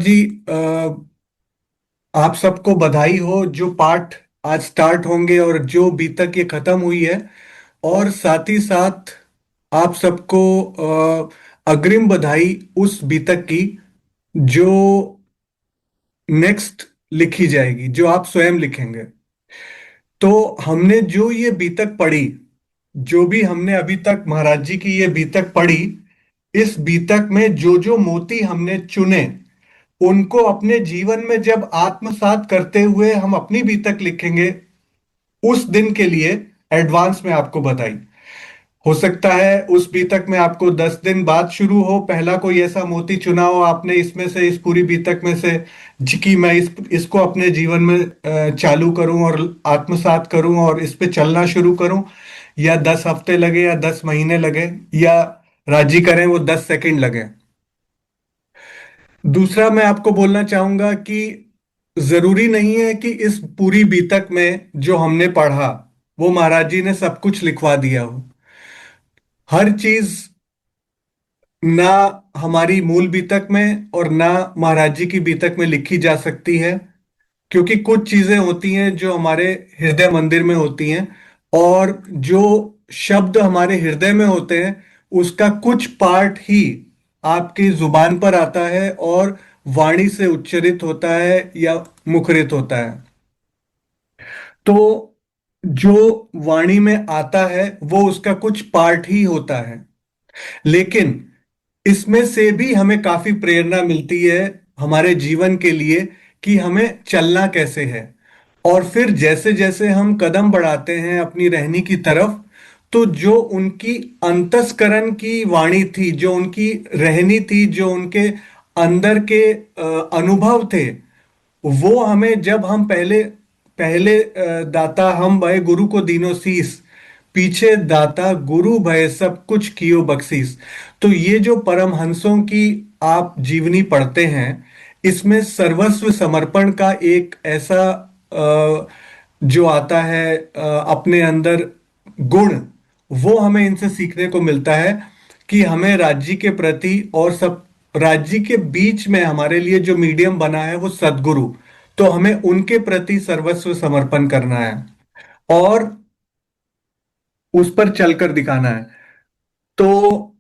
जी, आप सबको बधाई हो जो पाठ आज स्टार्ट होंगे और जो बीतक ये खत्म हुई है। और साथ ही साथ आप सबको अग्रिम बधाई उस बीतक की जो नेक्स्ट लिखी जाएगी, जो आप स्वयं लिखेंगे। तो हमने जो ये बीतक पढ़ी, जो भी हमने अभी तक महाराज जी की ये बीतक पढ़ी, इस बीतक में जो जो मोती हमने चुने उनको अपने जीवन में जब आत्मसात करते हुए हम अपनी बीतक लिखेंगे, उस दिन के लिए एडवांस में आपको बधाई। हो सकता है उस बीतक में आपको 10 दिन बाद शुरू हो, पहला कोई ऐसा मोती चुना हो आपने इसमें से, इस पूरी बीतक में से, कि मैं इसको अपने जीवन में चालू करूं और आत्मसात करूं और इस पे चलना शुरू करूं। या 10 हफ्ते लगे या 10 महीने लगे, या राजी करें वो 10 सेकंड लगे। दूसरा मैं आपको बोलना चाहूंगा कि जरूरी नहीं है कि इस पूरी बीतक में जो हमने पढ़ा वो महाराज जी ने सब कुछ लिखवा दिया हो। हर चीज ना हमारी मूल बीतक में और ना महाराज जी की बीतक में लिखी जा सकती है, क्योंकि कुछ चीजें होती हैं जो हमारे हृदय मंदिर में होती हैं, और जो शब्द हमारे हृदय में होते हैं उसका कुछ पार्ट ही आपकी जुबान पर आता है और वाणी से उच्चरित होता है या मुखरित होता है। तो जो वाणी में आता है वो उसका कुछ पार्ट ही होता है, लेकिन इसमें से भी हमें काफी प्रेरणा मिलती है हमारे जीवन के लिए कि हमें चलना कैसे है। और फिर जैसे जैसे हम कदम बढ़ाते हैं अपनी रहनी की तरफ, तो जो उनकी अंतस्करण की वाणी थी, जो उनकी रहनी थी, जो उनके अंदर के अनुभव थे, वो हमें, जब हम पहले पहले दाता हम भय गुरु को दीनो सीस, पीछे दाता गुरु भय सब कुछ कियो बख्शीस। तो ये जो परमहंसों की आप जीवनी पढ़ते हैं, इसमें सर्वस्व समर्पण का एक ऐसा जो आता है अपने अंदर गुण, वो हमें इनसे सीखने को मिलता है कि हमें राज्य के प्रति और सब राज्य के बीच में हमारे लिए जो मीडियम बना है वो सदगुरु, तो हमें उनके प्रति सर्वस्व समर्पण करना है और उस पर चलकर दिखाना है। तो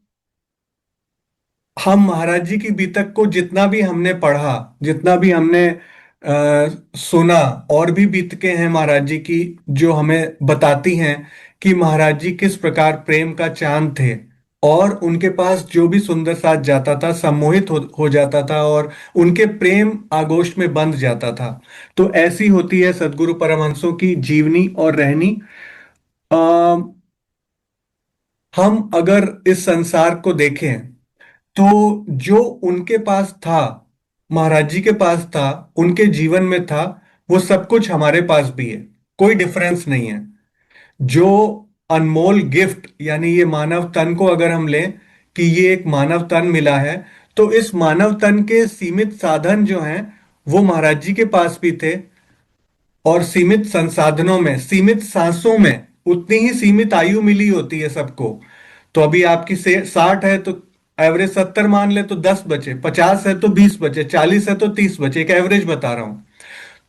हम महाराज जी की बीतक को जितना भी हमने पढ़ा, जितना भी हमने सुना, और भी बीतकें हैं महाराज जी की जो हमें बताती हैं कि महाराज जी किस प्रकार प्रेम का चांद थे, और उनके पास जो भी सुंदर साथ जाता था सम्मोहित हो जाता था और उनके प्रेम आगोश में बंध जाता था। तो ऐसी होती है सदगुरु परमहंसों की जीवनी और रहनी। अ, हम अगर इस संसार को देखें, तो जो उनके पास था, महाराज जी के पास था, उनके जीवन में था, वो सब कुछ हमारे पास भी है। कोई डिफरेंस नहीं है। जो अनमोल गिफ्ट, यानी ये मानव तन को अगर हम लें कि ये एक मानव तन मिला है, तो इस मानव तन के सीमित साधन जो हैं वो महाराज जी के पास भी थे, और सीमित संसाधनों में, सीमित सांसों में उतनी ही सीमित आयु मिली होती है सबको। तो अभी आपकी से 60 है तो एवरेज 70 मान ले तो 10 बचे, 50 है तो 20 बचे, 40 है तो 30 बचे, एक एवरेज बता रहा हूं।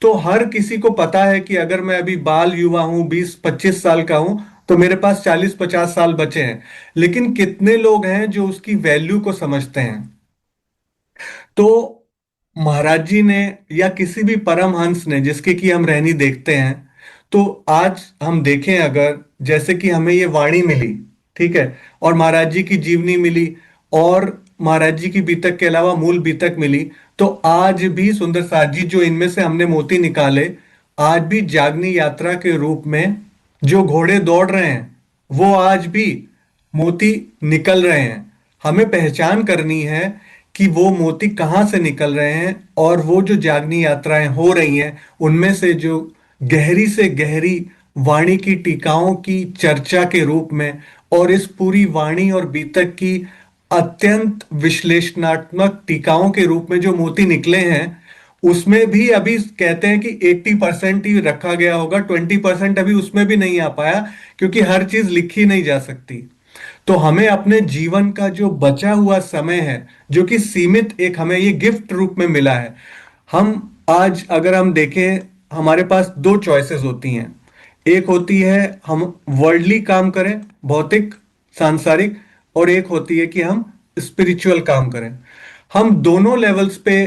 तो हर किसी को पता है कि अगर मैं अभी बाल युवा हूं, 20-25 साल का हूं, तो मेरे पास 40-50 साल बचे हैं। लेकिन कितने लोग हैं जो उसकी वैल्यू को समझते हैं? तो महाराज जी ने या किसी भी परमहंस ने जिसके की हम रहनी देखते हैं, तो आज हम देखें अगर, जैसे कि हमें ये वाणी मिली, ठीक है, और महाराज जी की जीवनी मिली, और महाराज जी की बीतक के अलावा मूल बीतक मिली, तो आज भी सुंदर साथ जी जो इनमें से हमने मोती निकाले, आज भी जागनी यात्रा के रूप में जो घोड़े दौड़ रहे हैं वो आज भी मोती निकल रहे हैं। हमें पहचान करनी है कि वो मोती कहाँ से निकल रहे हैं, और वो जो जागनी यात्राएं हो रही हैं उनमें से जो गहरी से गहरी वाणी की टीकाओं की चर्चा के रूप में, और इस पूरी वाणी और बीतक की अत्यंत विश्लेषणात्मक टीकाओं के रूप में जो मोती निकले हैं, उसमें भी अभी कहते हैं कि 80% ही रखा गया होगा, 20% अभी उसमें भी नहीं आ पाया, क्योंकि हर चीज लिखी नहीं जा सकती। तो हमें अपने जीवन का जो बचा हुआ समय है, जो कि सीमित, एक हमें ये गिफ्ट रूप में मिला है। हम आज अगर हम देखें, हमारे पास दो चॉइसेस होती हैं। एक होती है हम वर्ल्डली काम करें, भौतिक, सांसारिक, और एक होती है कि हम स्पिरिचुअल काम करें। हम दोनों लेवल्स पे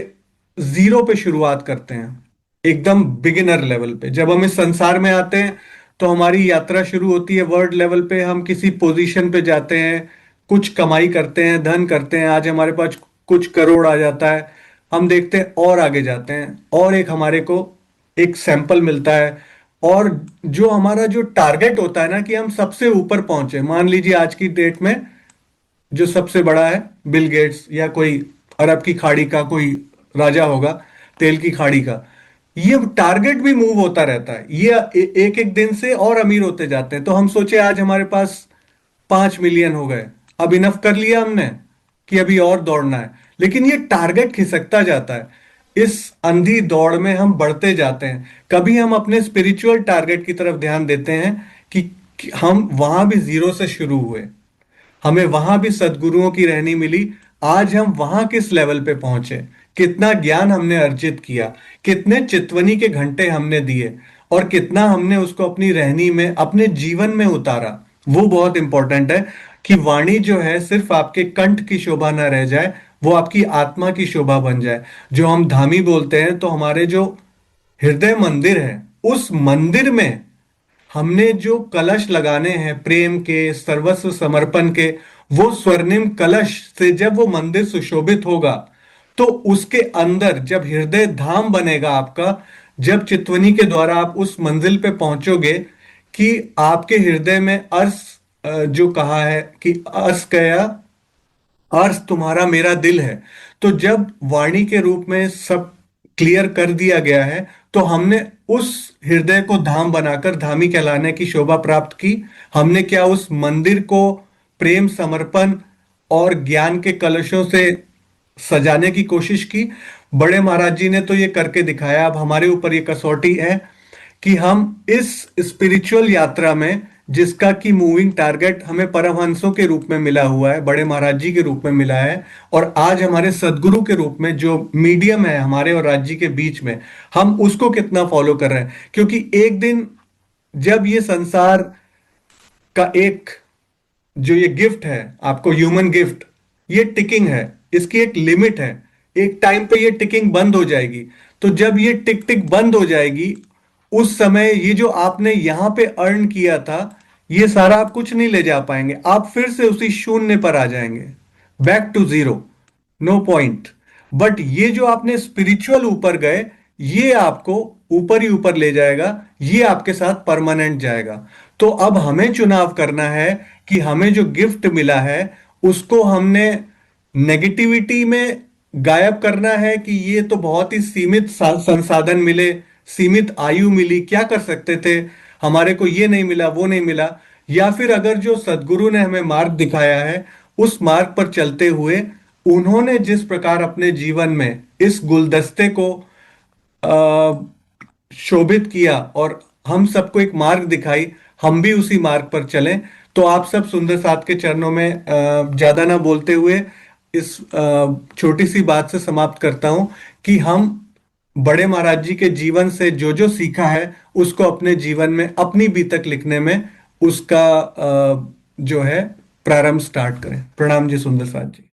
जीरो पे शुरुआत करते हैं, एकदम बिगिनर लेवल पे। जब हम इस संसार में आते हैं तो हमारी यात्रा शुरू होती है वर्ल्ड लेवल पे। हम किसी पोजीशन पे जाते हैं, कुछ कमाई करते हैं, धन करते हैं। आज हमारे पास कुछ करोड़ आ जाता है, हम देखते हैं और आगे जाते हैं, और एक हमारे को एक सैंपल मिलता है। और जो हमारा जो टारगेट होता है ना, कि हम सबसे ऊपर पहुंचे। मान लीजिए आज की डेट में जो सबसे बड़ा है बिल गेट्स, या कोई अरब की खाड़ी का कोई राजा होगा, तेल की खाड़ी का। ये टारगेट भी मूव होता रहता है, ये एक एक दिन से और अमीर होते जाते हैं। तो हम सोचे आज हमारे पास 5 मिलियन हो गए, अब इनफ कर लिया हमने, कि अभी और दौड़ना है। लेकिन ये टारगेट खिसकता जाता है। इस अंधी दौड़ में हम बढ़ते जाते हैं। कभी हम अपने स्पिरिचुअल टारगेट की तरफ ध्यान देते हैं कि हम वहां भी जीरो से शुरू हुए, हमें वहां भी सदगुरुओं की रहनी मिली। आज हम वहां किस लेवल पे पहुंचे, कितना ज्ञान हमने अर्जित किया, कितने चितवनी के घंटे हमने दिए, और कितना हमने उसको अपनी रहनी में, अपने जीवन में उतारा। वो बहुत इंपॉर्टेंट है कि वाणी जो है सिर्फ आपके कंठ की शोभा ना रह जाए, वो आपकी आत्मा की शोभा बन जाए। जो हम धामी बोलते हैं, तो हमारे जो हृदय मंदिर है, उस मंदिर में हमने जो कलश लगाने हैं प्रेम के, सर्वस्व समर्पण के, वो स्वर्णिम कलश से जब वो मंदिर सुशोभित होगा, तो उसके अंदर जब हृदय धाम बनेगा आपका, जब चितवनी के द्वारा आप उस मंजिल पे पहुंचोगे, कि आपके हृदय में अर्श, जो कहा है कि अर्श गया, अर्श तुम्हारा मेरा दिल है। तो जब वाणी के रूप में सब क्लियर कर दिया गया है, तो हमने उस हृदय को धाम बनाकर धामी कहलाने की शोभा प्राप्त की। हमने क्या उस मंदिर को प्रेम, समर्पण और ज्ञान के कलशों से सजाने की कोशिश की। बड़े महाराज जी ने तो ये करके दिखाया। अब हमारे ऊपर ये कसौटी है कि हम इस स्पिरिचुअल यात्रा में, जिसका कि मूविंग टारगेट हमें परमहंसों के रूप में मिला हुआ है, बड़े महाराज जी के रूप में मिला है, और आज हमारे सदगुरु के रूप में जो मीडियम है हमारे और राज्य के बीच में, हम उसको कितना फॉलो कर रहे हैं। क्योंकि एक दिन जब ये संसार का एक, जो ये गिफ्ट है आपको, ह्यूमन गिफ्ट, ये टिकिंग है, इसकी एक लिमिट है। एक टाइम पे ये टिकिंग बंद हो जाएगी। तो जब ये टिक टिक बंद हो जाएगी, उस समय ये जो आपने यहां पे अर्न किया था, ये सारा आप कुछ नहीं ले जा पाएंगे। आप फिर से उसी शून्य पर आ जाएंगे, back to zero, no point. But ये जो आपने स्पिरिचुअल ऊपर गए, ये आपको ऊपर ही ऊपर ले जाएगा, ये आपके साथ परमानेंट जाएगा। तो अब हमें चुनाव करना है कि हमें जो गिफ्ट मिला है, उसको हमने नेगेटिविटी में गायब करना है, कि ये तो बहुत ही सीमित संसाधन मिले, सीमित आयु मिली, क्या कर सकते थे, हमारे को ये नहीं मिला, वो नहीं मिला। या फिर अगर जो सदगुरु ने हमें मार्ग दिखाया है, उस मार्ग पर चलते हुए उन्होंने जिस प्रकार अपने जीवन में इस गुलदस्ते को शोभित किया और हम सबको एक मार्ग दिखाई, हम भी उसी मार्ग पर चलें। तो आप सब सुंदर साथ के चरणों में ज्यादा ना बोलते हुए इस छोटी सी बात से समाप्त करता हूं, कि हम बड़े महाराज जी के जीवन से जो जो सीखा है, उसको अपने जीवन में अपनी बीतक लिखने में उसका जो है प्रारंभ स्टार्ट करें। प्रणाम जी सुंदर साथ जी।